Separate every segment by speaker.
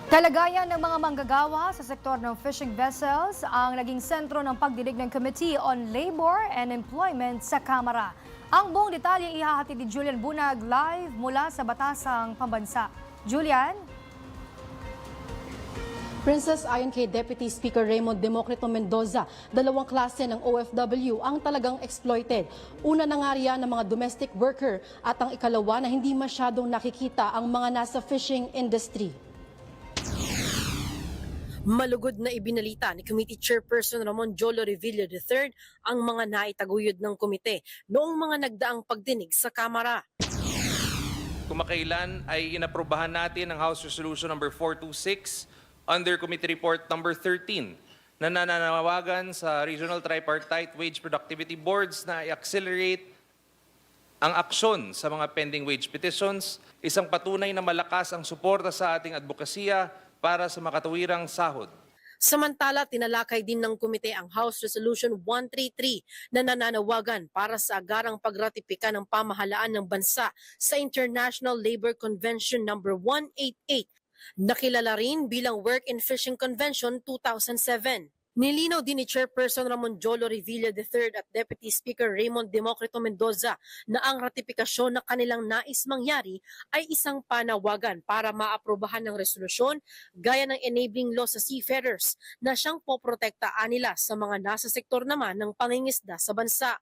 Speaker 1: Kalagayan ng mga manggagawa sa sektor ng fishing vessels ang naging sentro ng pagdinig ng Committee on Labor and Employment sa Kamara. Ang buong detalye ihahatid ni Julian Bunag live mula sa Batasang Pambansa. Julian?
Speaker 2: Princess, ayon kay Deputy Speaker Raymond Democrito Mendoza, dalawang klase ng OFW ang talagang exploited. Una na nga riyan ng mga domestic worker at ang ikalawa na hindi masyadong nakikita ang mga nasa fishing industry.
Speaker 3: Malugod na ibinalita ni Committee Chairperson Ramon Jolo Revilla III ang mga naitaguyod ng komite noong mga nagdaang pagdinig sa Kamara.
Speaker 4: Kumakailan ay inaprobahan natin ang House Resolution number 426 under Committee Report number 13 na nananawagan sa Regional Tripartite Wage Productivity Boards na i-accelerate ang aksyon sa mga pending wage petitions, isang patunay na malakas ang suporta sa ating advokasya para sa makatuwirang sahod.
Speaker 3: Samantala, tinalakay din ng komite ang House Resolution 133 na nananawagan para sa agarang pagratipika ng pamahalaan ng bansa sa International Labor Convention number 188, nakilala rin bilang Work in Fishing Convention 2007. Nilinaw din ni Chairperson Ramon Jolo Revilla III at Deputy Speaker Raymond Democrito Mendoza na ang ratifikasyon na kanilang nais mangyari ay isang panawagan para maaprobahan ng resolusyon gaya ng enabling law sa seafarers na siyang poprotektaan nila sa mga nasa sektor naman ng pangingisda sa bansa.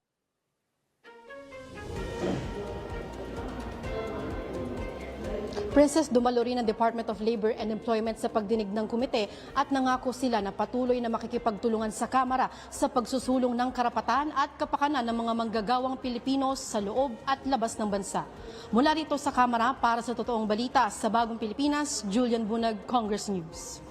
Speaker 2: Princess, dumalo rin ang Department of Labor and Employment sa pagdinig ng komite at nangako sila na patuloy na makikipagtulungan sa Kamara sa pagsusulong ng karapatan at kapakanan ng mga manggagawang Pilipino sa loob at labas ng bansa. Mula rito sa Kamara para sa Totoong Balita sa Bagong Pilipinas, Julian Bunag, Congress News.